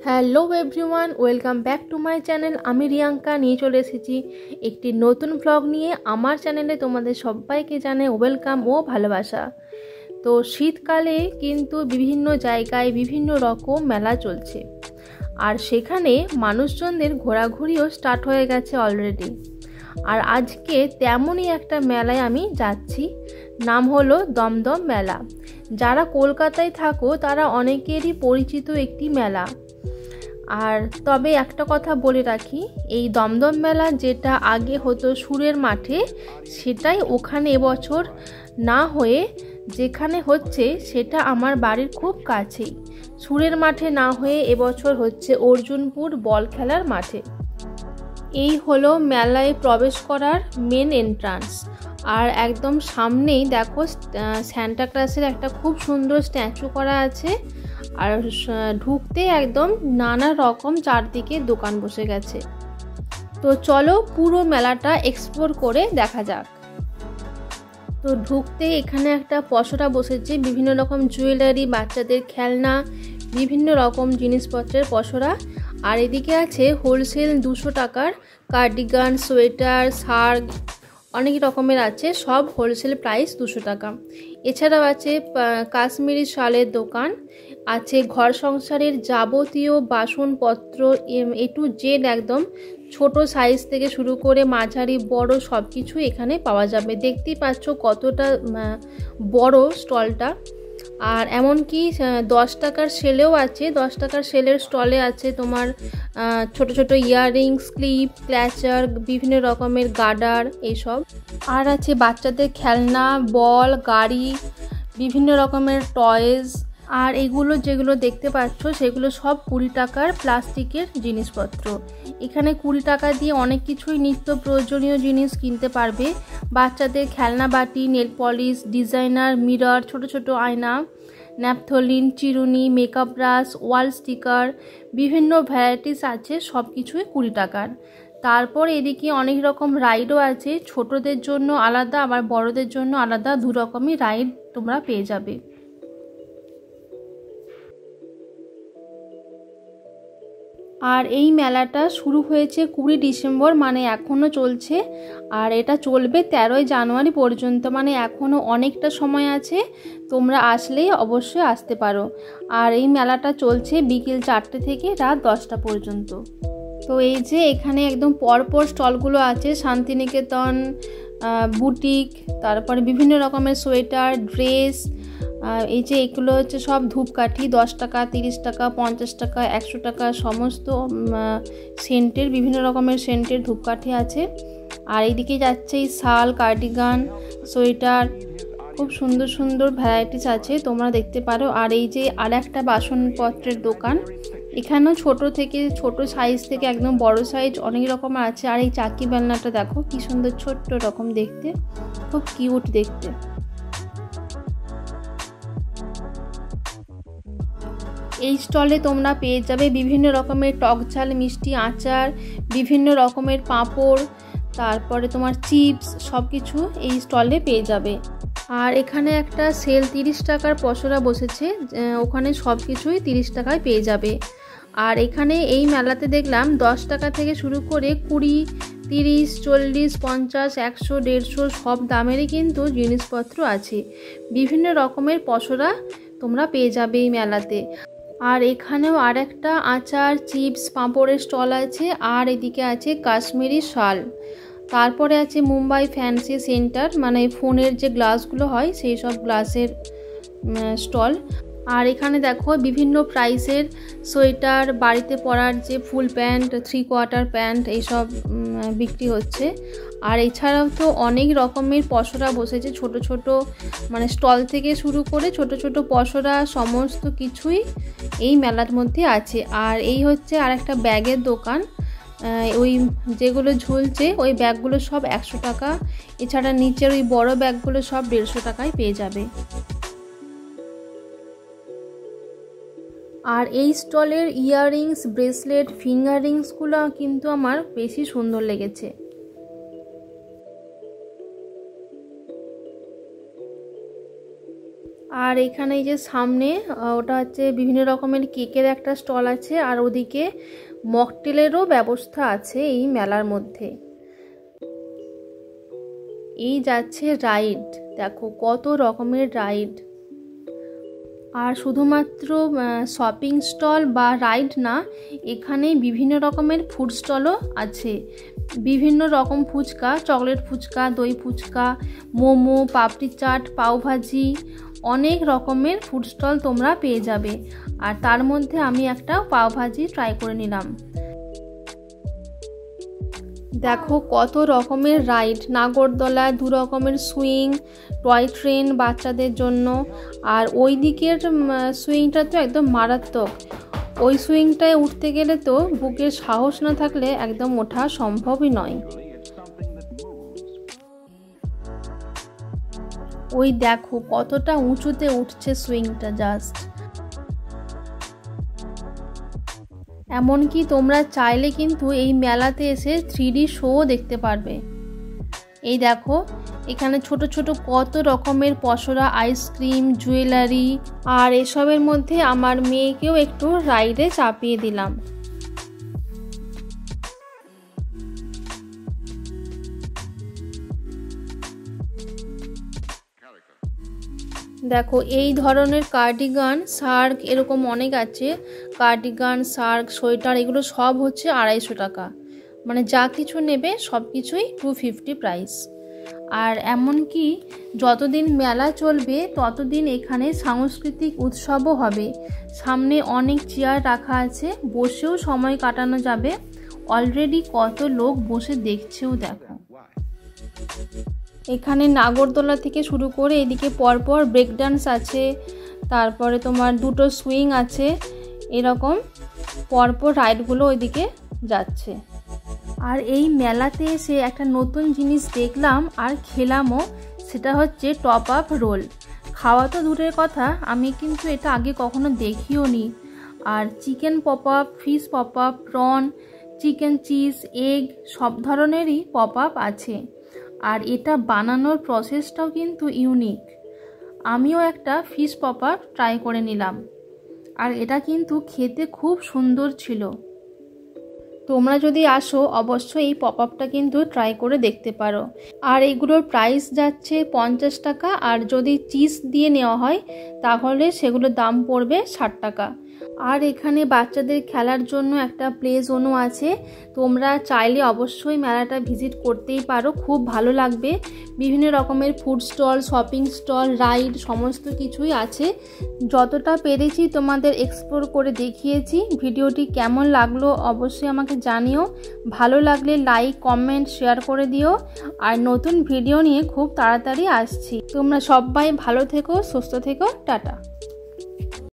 Hello everyone, welcome back to my channel. আমি রিয়াঙ্কা নিয়ে চলে এসেছি একটি নতুন ব্লগ নিয়ে। আমার চ্যানেলে তোমাদের সবাইকে জানাই ওয়েলকাম ও ভালোবাসা। তো শীতকালে কিন্তু বিভিন্ন জায়গায় বিভিন্ন রকম মেলা চলছে, আর সেখানে মানুষজনদের ঘোরাঘুরিও স্টার্ট হয়ে গেছে অলরেডি। আর আজকে তেমনই একটা মেলায় আমি যাচ্ছি, নাম হলো দমদম মেলা। যারা কলকাতায় থাকো তারা অনেকেরই পরিচিত একটি মেলা। আর তবে একটা কথা বলে রাখি, এই দমদম মেলা যেটা আগে হতো সুরের মাঠে, সেটাই ওখানে এবছর না হয়ে যেখানে হচ্ছে সেটা আমার বাড়ির খুব কাছেই। সুরের মাঠে না হয়ে এবছর হচ্ছে অর্জুনপুর বল খেলার মাঠে। এই হলো মেলায় প্রবেশ করার মেন এন্ট্রান্স। আর একদম সামনেই দেখো সান্টা ক্লজের একটা খুব সুন্দর স্ট্যাচু করা আছে। আর ঢুকতে একদম নানা রকম চারদিকে দোকান বসে গেছে। তো চলো পুরো মেলাটা এক্সপ্লোর করে দেখা যাক। তো ঢুকতে এখানে একটা পসরা বসেছে, বিভিন্ন রকম জুয়েলারি, বাচ্চাদের খেলনা, বিভিন্ন রকম জিনিসপত্রের পসরা। আর এদিকে আছে হোলসেল 200 টাকার কার্ডিগান, সোয়েটার, শার্ট, অনেক রকমের আছে, সব হোলসেল প্রাইস 200 টাকা। এছাড়াও আছে কাশ্মীরি শালের দোকান, আছে ঘর সংসারের যাবতীয় বাসনপত্র এ টু জেড, একদম ছোট সাইজ থেকে শুরু করে মাঝারি বড় সব কিছু এখানে পাওয়া যাবে। দেখতেই পাচ্ছ কতটা বড় স্টলটা। আর এমনকি 10 টাকার সেলেও আছে। 10 টাকার সেলের স্টলে আছে তোমার ছোট ছোট ইয়াররিংস, ক্লিপ, ক্ল্যাচার, বিভিন্ন রকমের গার্ডার এইসব। আর আছে বাচ্চাদের খেলনা, বল, গাড়ি, বিভিন্ন রকমের টয়েস। আর এগুলো যেগুলো দেখতে পাচ্ছ সেগুলো সব 20 টাকার প্লাস্টিকের জিনিসপত্র। এখানে 20 টাকা দিয়ে অনেক কিছুই নিত্য প্রয়োজনীয় জিনিস কিনতে পারবে। বাচ্চাদের খেলনা বাটি, নেল পলিশ, ডিজাইনার, মিরর, ছোট ছোট আয়না, ন্যাপথলিন, চিরুনি, মেকআপ ব্রাশ, ওয়াল স্টিকার, বিভিন্ন ভ্যারাইটিস আছে, সব কিছুই 20 টাকার। তারপর এদিকে অনেক রকম রাইডও আছে, ছোটদের জন্য আলাদা আবার বড়দের জন্য আলাদা, দু রকমই রাইড তোমরা পেয়ে যাবে। আর এই মেলাটা শুরু হয়েছে 20 ডিসেম্বর, মানে এখনও চলছে। আর এটা চলবে 13ই জানুয়ারি পর্যন্ত, মানে এখনও অনেকটা সময় আছে। তোমরা আসলেই অবশ্যই আসতে পারো। আর এই মেলাটা চলছে বিকেল 4টে থেকে রাত 10টা পর্যন্ত। তো এই যে এখানে একদম পরপর স্টলগুলো আছে, শান্তিনিকেতন, বুটিক, তারপরে বিভিন্ন রকমের সোয়েটার, ড্রেস। এই যে এগুলো হচ্ছে সব ধূপকাঠি, 10 টাকা, 30 টাকা, 50 টাকা, 100 টাকা, সমস্ত সেন্টের, বিভিন্ন রকমের সেন্টের ধূপকাঠি আছে। আর এইদিকে যাচ্ছে এই শাল, কার্ডিগান, সোয়েটার, খুব সুন্দর সুন্দর ভ্যারাইটিস আছে, তোমরা দেখতে পারো। আর এই যে আর একটা বাসনপত্রের দোকান, এখানেও ছোট থেকে ছোট সাইজ থেকে একদম বড় সাইজ অনেক রকম আছে। আর এই চাকি বেলনাটা দেখো কি সুন্দর, ছোট্ট রকম দেখতে, খুব কিউট দেখতে। এই স্টলে তোমরা পেয়ে যাবে বিভিন্ন রকমের টক ঝাল মিষ্টি, আচার, বিভিন্ন রকমের পাঁপড়, তারপরে তোমার চিপস, সব কিছু এই স্টলে পেয়ে যাবে। আর এখানে একটা সেল 30 টাকার পসরা বসেছে, ওখানে সব কিছুই 30 টাকায় পেয়ে যাবে। আর এখানে এই মেলাতে দেখলাম 10 টাকা থেকে শুরু করে 20, 30, 40, 50, 100, 150 সব দামেরই কিন্তু জিনিসপত্র আছে। বিভিন্ন রকমের পসরা তোমরা পেয়ে যাবে এই মেলাতে। আর এখানেও আর একটা আচার, চিপস, পাঁপড়ের স্টল আছে। আর এদিকে আছে কাশ্মীরি শাল। তারপরে আছে মুম্বাই ফ্যান্সি সেন্টার, মানে ফোনের যে গ্লাসগুলো হয় সেই সব গ্লাসের স্টল। আর এখানে দেখো বিভিন্ন প্রাইসের সোয়েটার, বাড়িতে পরার যে ফুল প্যান্ট, 3/4 প্যান্ট, এইসব বিক্রি হচ্ছে। আর এছাড়াও তো অনেক রকমের পসরা বসেছে, ছোট ছোট, মানে স্টল থেকে শুরু করে ছোট ছোট পসরা, সমস্ত কিছুই এই মেলার মধ্যে আছে। আর এই হচ্ছে আর একটা ব্যাগের দোকান, ওই যেগুলো ঝুলছে ওই ব্যাগগুলো সব 100 টাকা। এছাড়া নিচের ওই বড় ব্যাগগুলো সব 150 টাকায় পেয়ে যাবে। আর এই স্টলের ইয়াররিংস, ব্রেসলেট, ফিঙ্গার রিংসগুলো কিন্তু আমার বেশি সুন্দর লেগেছে। আর আর এখানে এই যে সামনে ওটা হচ্ছে বিভিন্ন রকমের কেকের একটা স্টল আছে, আর ওদিকে মকটেলেরও ব্যবস্থা আছে এই মেলার মধ্যে। এই যাচ্ছে রাইড, দেখো কত রকমের রাইড। আর শুধুমাত্র শপিং স্টল বা রাইড না, এখানে বিভিন্ন রকমের ফুড স্টলও আছে। বিভিন্ন রকম ফুচকা, চকলেট ফুচকা, দই ফুচকা, মোমো, পাপড়ি চাট, পাওভাজি, অনেক রকমের ফুড স্টল তোমরা পেয়ে যাবে। আর তার মধ্যে আমি একটা পাওভাজি ট্রাই করে নিলাম। দেখো কত রকমের রাইড, নাগরদোলা, 2 রকমের সুইং, টয় ট্রেন বাচ্চাদের জন্য। আর ওই দিকের সুইংটা তো একদম মারাত্মক। ওই সুইংটায় উঠতে গেলে তো বুকের সাহস না থাকলে একদম ওঠা সম্ভবই নয়। ওই দেখো কতটা উঁচুতে উঠছে সুইংটা জাস্ট। এমনকি তোমরা চাইলে কিন্তু এই মেলাতে এসে 3D শো দেখতে পারবে। এই দেখো এখানে ছোট ছোট কত রকমের পসরা, আইসক্রিম, জুয়েলারি। আর এসবের মধ্যে আমার মেয়েকেও একটু রাইডে চাপিয়ে দিলাম। দেখো এই ধরনের কার্ডিগান, শার্ক, এরকম অনেক আছে। কার্ডিগান, শার্ক, সোয়েটার, এগুলো সব হচ্ছে 250 টাকা। মানে যা কিছু নেবে সব কিছুই 250 প্রাইস। আর এমনকি যতদিন মেলা চলবে ততদিন এখানে সাংস্কৃতিক উৎসবও হবে। সামনে অনেক চেয়ার রাখা আছে, বসেও সময় কাটানো যাবে। অলরেডি কত লোক বসে দেখছেও দেখো। এখানে নাগরদোলা থেকে শুরু করে এদিকে পরপর ব্রেক ডান্স আছে, তারপরে তোমার 2টো সুইং আছে, এরকম পরপর রাইডগুলো ওইদিকে যাচ্ছে। আর এই মেলাতে এসে একটা নতুন জিনিস দেখলাম আর খেলামও, সেটা হচ্ছে টপ আপ রোল। খাওয়া তো দূরের কথা, আমি কিন্তু এটা আগে কখনো দেখিও নি। আর chicken pop up, fish pop up, prawn, chicken cheese, egg, সব ধরনেরই পপ আপ আছে। আর এটা বানানোর প্রসেসটাও কিন্তু ইউনিক। আমিও একটা ফিশ পপ আপ ট্রাই করে নিলাম, আর এটা কিন্তু খেতে খুব সুন্দর ছিল। তোমরা যদি আসো অবশ্যই এই পপ আপটা কিন্তু ট্রাই করে দেখতে পারো। আর এগুলোর প্রাইস যাচ্ছে 50 টাকা, আর যদি চিজ দিয়ে নেওয়া হয় তাহলে সেগুলোর দাম পড়বে 60 টাকা। আর এখানে বাচ্চাদের খেলার জন্য একটা প্লে জোনও আছে। তোমরা চাইলে অবশ্যই মেলাটা ভিজিট করতেই পারো, খুব ভালো লাগবে। বিভিন্ন রকমের food stall, shopping stall, ride সমস্ত কিছুই আছে। যতটা পেরেছি তোমাদের এক্সপ্লোর করে দেখিয়েছি। ভিডিওটি কেমন লাগলো অবশ্যই আমাকে জানিও। ভালো লাগলে লাইক, কমেন্ট, শেয়ার করে দিও। আর নতুন ভিডিও নিয়ে খুব তাড়াতাড়ি আসছি। তোমরা সবাই ভালো থেকো, সুস্থ থেকো, টাটা।